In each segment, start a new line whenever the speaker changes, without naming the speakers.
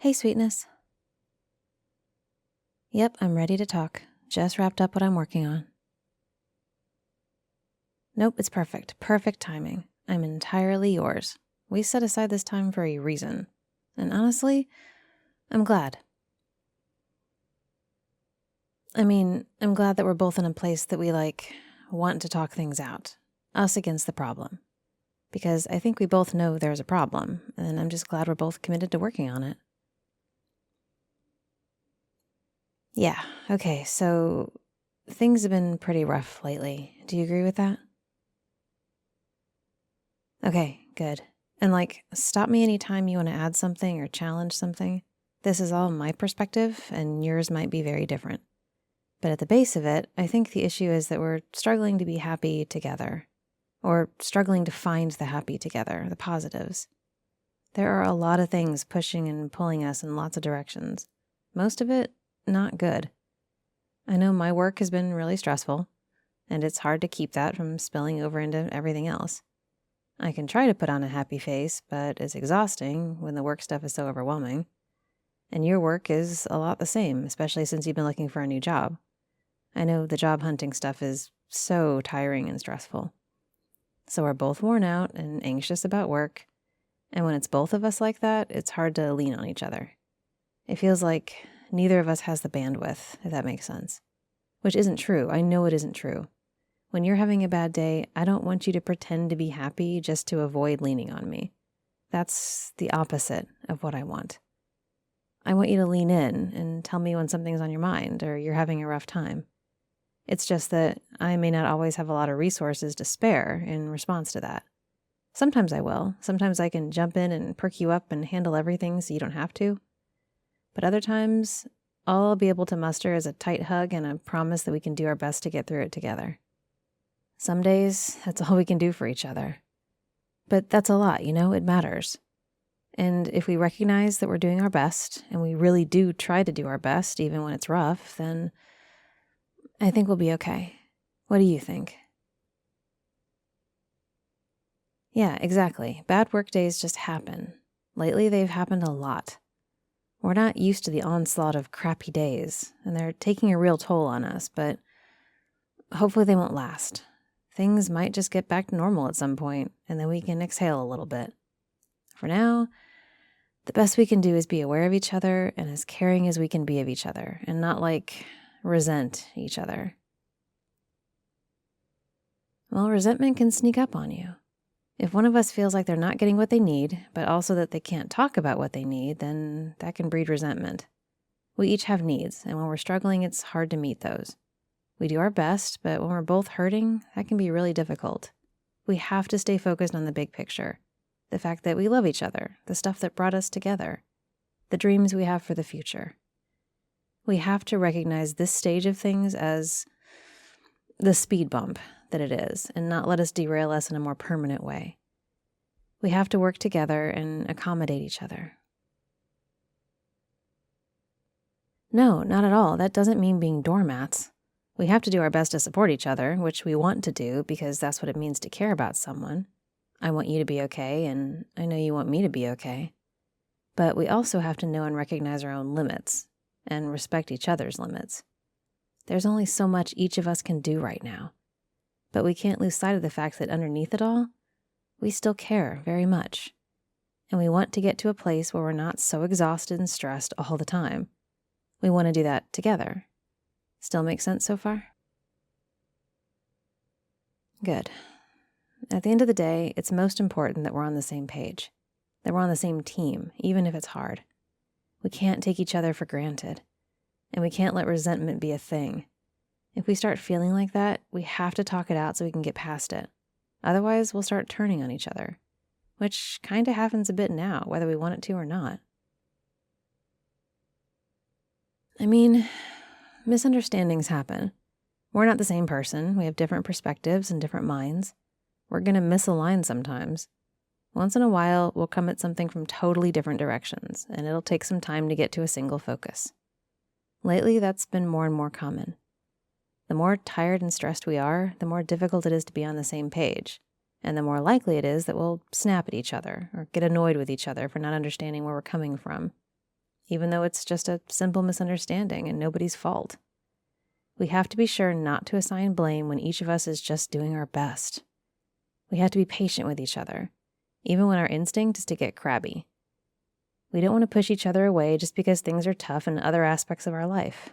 Hey, sweetness. Yep, I'm ready to talk. Just wrapped up what I'm working on. Nope, it's perfect. Perfect timing. I'm entirely yours. We set aside this time for a reason. And honestly, I'm glad. I'm glad that we're both in a place that we want to talk things out. Us against the problem. Because I think we both know there's a problem, and I'm just glad we're both committed to working on it. Yeah, okay, so things have been pretty rough lately. Do you agree with that? Okay, good. And stop me anytime you want to add something or challenge something. This is all my perspective, and yours might be very different. But at the base of it, I think the issue is that we're struggling to be happy together, or struggling to find the happy together, the positives. There are a lot of things pushing and pulling us in lots of directions. Most of it, not good. I know my work has been really stressful, and it's hard to keep that from spilling over into everything else. I can try to put on a happy face, but it's exhausting when the work stuff is so overwhelming. And your work is a lot the same, especially since you've been looking for a new job. I know the job hunting stuff is so tiring and stressful. So we're both worn out and anxious about work. And when it's both of us like that, it's hard to lean on each other. It feels like neither of us has the bandwidth, if that makes sense. Which isn't true. I know it isn't true. When you're having a bad day, I don't want you to pretend to be happy just to avoid leaning on me. That's the opposite of what I want. I want you to lean in and tell me when something's on your mind or you're having a rough time. It's just that I may not always have a lot of resources to spare in response to that. Sometimes I will. Sometimes I can jump in and perk you up and handle everything so you don't have to. But other times, all I'll be able to muster is a tight hug and a promise that we can do our best to get through it together. Some days, that's all we can do for each other. But that's a lot, it matters. And if we recognize that we're doing our best, and we really do try to do our best even when it's rough, then I think we'll be okay. What do you think? Yeah, exactly. Bad work days just happen. Lately, they've happened a lot. We're not used to the onslaught of crappy days, and they're taking a real toll on us, but hopefully they won't last. Things might just get back to normal at some point, and then we can exhale a little bit. For now, the best we can do is be aware of each other and as caring as we can be of each other, and not resent each other. Well, resentment can sneak up on you. If one of us feels like they're not getting what they need, but also that they can't talk about what they need, then that can breed resentment. We each have needs, and when we're struggling, it's hard to meet those. We do our best, but when we're both hurting, that can be really difficult. We have to stay focused on the big picture. The fact that we love each other, the stuff that brought us together, the dreams we have for the future. We have to recognize this stage of things as the speed bump that it is, and not let us derail us in a more permanent way. We have to work together and accommodate each other. No, not at all. That doesn't mean being doormats. We have to do our best to support each other, which we want to do because that's what it means to care about someone. I want you to be okay, and I know you want me to be okay. But we also have to know and recognize our own limits and respect each other's limits. There's only so much each of us can do right now. But we can't lose sight of the fact that underneath it all, we still care very much. And we want to get to a place where we're not so exhausted and stressed all the time. We want to do that together. Still make sense so far? Good. At the end of the day, it's most important that we're on the same page, that we're on the same team, even if it's hard. We can't take each other for granted, and we can't let resentment be a thing. If we start feeling like that, we have to talk it out so we can get past it. Otherwise, we'll start turning on each other, which kind of happens a bit now, whether we want it to or not. Misunderstandings happen. We're not the same person. We have different perspectives and different minds. We're going to misalign sometimes. Once in a while, we'll come at something from totally different directions, and it'll take some time to get to a single focus. Lately, that's been more and more common. The more tired and stressed we are, the more difficult it is to be on the same page, and the more likely it is that we'll snap at each other or get annoyed with each other for not understanding where we're coming from. even though it's just a simple misunderstanding and nobody's fault. We have to be sure not to assign blame when each of us is just doing our best. We have to be patient with each other, even when our instinct is to get crabby. We don't want to push each other away just because things are tough in other aspects of our life.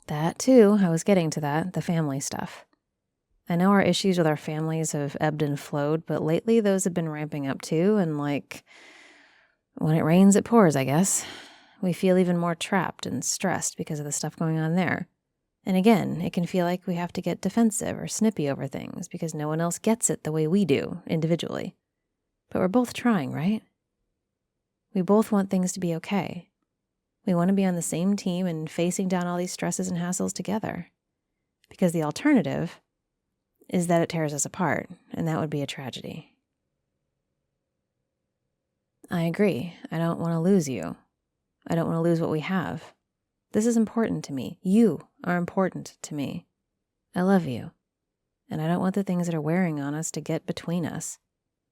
That too, I was getting to that, the family stuff. I know our issues with our families have ebbed and flowed, but lately those have been ramping up too, and when it rains, it pours, I guess. We feel even more trapped and stressed because of the stuff going on there. And again, it can feel like we have to get defensive or snippy over things because no one else gets it the way we do, individually. But we're both trying, right? We both want things to be okay. We want to be on the same team and facing down all these stresses and hassles together. Because the alternative is that it tears us apart, and that would be a tragedy. I agree. I don't want to lose you. I don't want to lose what we have. This is important to me. You are important to me. I love you. And I don't want the things that are wearing on us to get between us.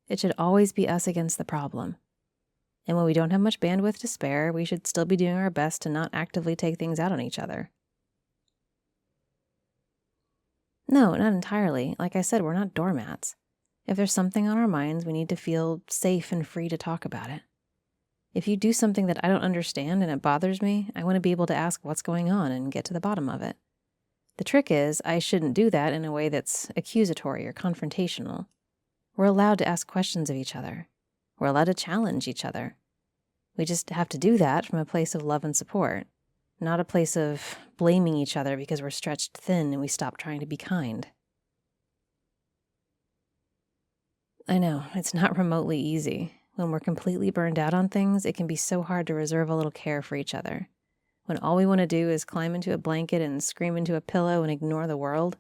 It should always be us against the problem. And when we don't have much bandwidth to spare, we should still be doing our best to not actively take things out on each other. No, not entirely. Like I said, we're not doormats. If there's something on our minds, we need to feel safe and free to talk about it. If you do something that I don't understand and it bothers me, I want to be able to ask what's going on and get to the bottom of it. The trick is, I shouldn't do that in a way that's accusatory or confrontational. We're allowed to ask questions of each other. We're allowed to challenge each other. We just have to do that from a place of love and support, not a place of blaming each other because we're stretched thin and we stop trying to be kind. I know, it's not remotely easy. When we're completely burned out on things, it can be so hard to reserve a little care for each other. When all we want to do is climb into a blanket and scream into a pillow and ignore the world,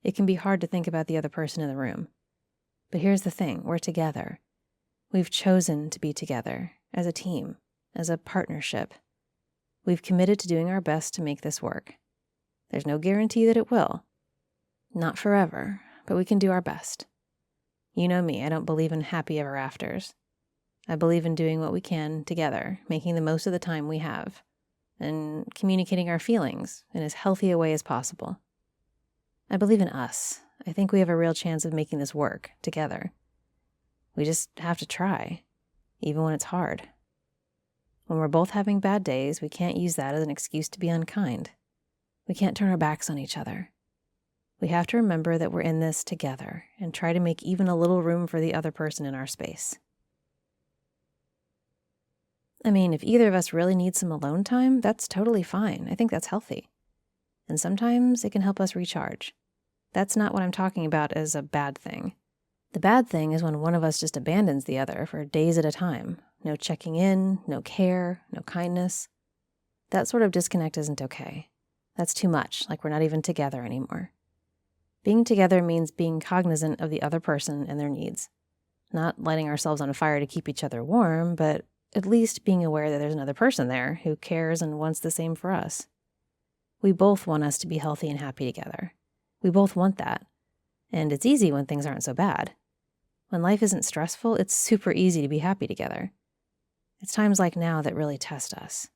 it can be hard to think about the other person in the room. But here's the thing, we're together. We've chosen to be together, as a team, as a partnership. We've committed to doing our best to make this work. There's no guarantee that it will. Not forever, but we can do our best. You know me, I don't believe in happy ever afters. I believe in doing what we can together, making the most of the time we have, and communicating our feelings in as healthy a way as possible. I believe in us. I think we have a real chance of making this work together. We just have to try, even when it's hard. When we're both having bad days, we can't use that as an excuse to be unkind. We can't turn our backs on each other. We have to remember that we're in this together and try to make even a little room for the other person in our space. I mean, if either of us really needs some alone time, that's totally fine. I think that's healthy. And sometimes it can help us recharge. That's not what I'm talking about as a bad thing. The bad thing is when one of us just abandons the other for days at a time. No checking in, no care, no kindness. That sort of disconnect isn't okay. That's too much, like we're not even together anymore. Being together means being cognizant of the other person and their needs. Not lighting ourselves on fire to keep each other warm, but at least being aware that there's another person there who cares and wants the same for us. We both want us to be healthy and happy together. We both want that. And it's easy when things aren't so bad. When life isn't stressful, it's super easy to be happy together. It's times like now that really test us.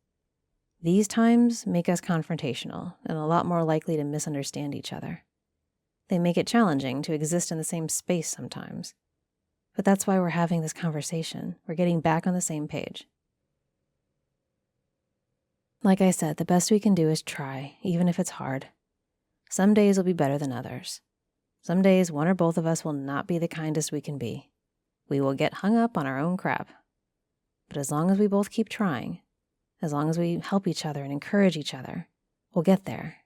These times make us confrontational and a lot more likely to misunderstand each other. They make it challenging to exist in the same space sometimes. But that's why we're having this conversation. We're getting back on the same page. Like I said, the best we can do is try, even if it's hard. Some days will be better than others. Some days, one or both of us will not be the kindest we can be. We will get hung up on our own crap. But as long as we both keep trying, as long as we help each other and encourage each other, we'll get there.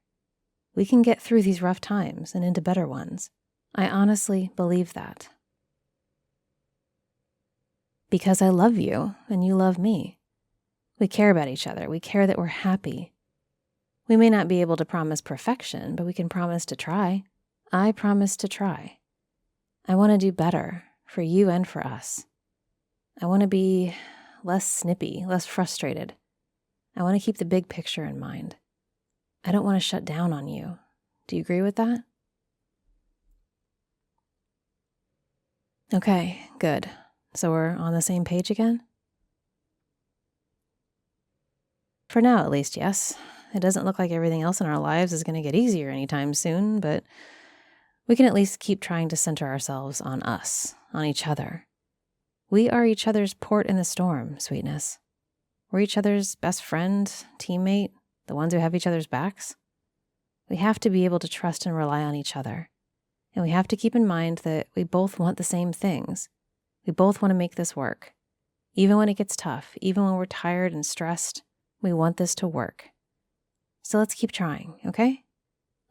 We can get through these rough times and into better ones. I honestly believe that. Because I love you and you love me. We care about each other. We care that we're happy. We may not be able to promise perfection, but we can promise to try. I promise to try. I want to do better for you and for us. I want to be less snippy, less frustrated. I want to keep the big picture in mind. I don't want to shut down on you. Do you agree with that? Okay, good. So we're on the same page again? For now, at least, yes. It doesn't look like everything else in our lives is going to get easier anytime soon, but we can at least keep trying to center ourselves on us, on each other. We are each other's port in the storm, sweetness. We're each other's best friend, teammate, the ones who have each other's backs. We have to be able to trust and rely on each other. And we have to keep in mind that we both want the same things. We both want to make this work. Even when it gets tough, even when we're tired and stressed, we want this to work. So let's keep trying, okay?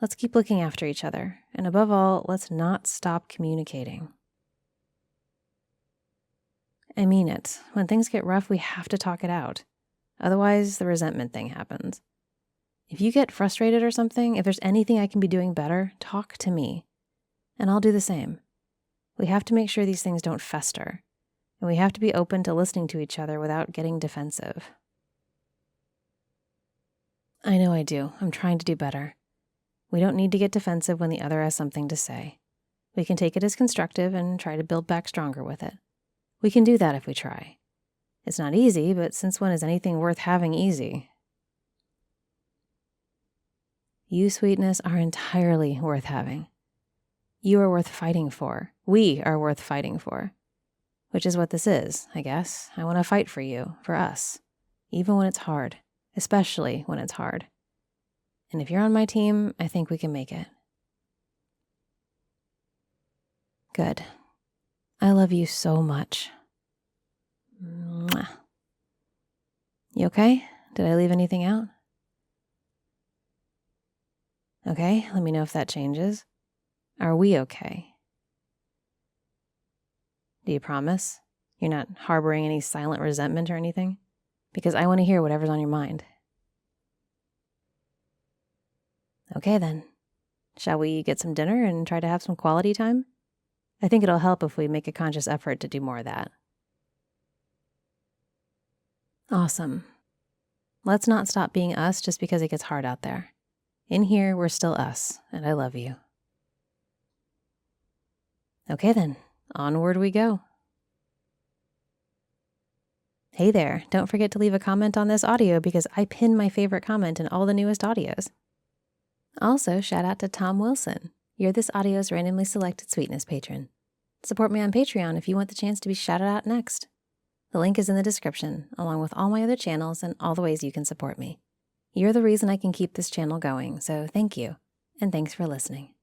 Let's keep looking after each other. And above all, let's not stop communicating. I mean it. When things get rough, we have to talk it out. Otherwise, the resentment thing happens. If you get frustrated or something, if there's anything I can be doing better, talk to me. And I'll do the same. We have to make sure these things don't fester. And we have to be open to listening to each other without getting defensive. I know I do. I'm trying to do better. We don't need to get defensive when the other has something to say. We can take it as constructive and try to build back stronger with it. We can do that if we try. It's not easy, but since when is anything worth having easy? You, sweetness, are entirely worth having. You are worth fighting for. We are worth fighting for. Which is what this is, I guess. I want to fight for you, for us. Even when it's hard. Especially when it's hard. And if you're on my team, I think we can make it. Good. I love you so much. Mwah. You okay? Did I leave anything out? Okay, let me know if that changes. Are we okay? Do you promise? You're not harboring any silent resentment or anything? Because I want to hear whatever's on your mind. Okay then. Shall we get some dinner and try to have some quality time? I think it'll help if we make a conscious effort to do more of that. Awesome. Let's not stop being us just because it gets hard out there. In here, we're still us, and I love you. Okay then, onward we go. Hey there, don't forget to leave a comment on this audio because I pin my favorite comment in all the newest audios. Also, shout out to Tom Wilson. You're this audio's randomly selected sweetness patron. Support me on Patreon if you want the chance to be shouted out next. The link is in the description, along with all my other channels and all the ways you can support me. You're the reason I can keep this channel going, so thank you, and thanks for listening.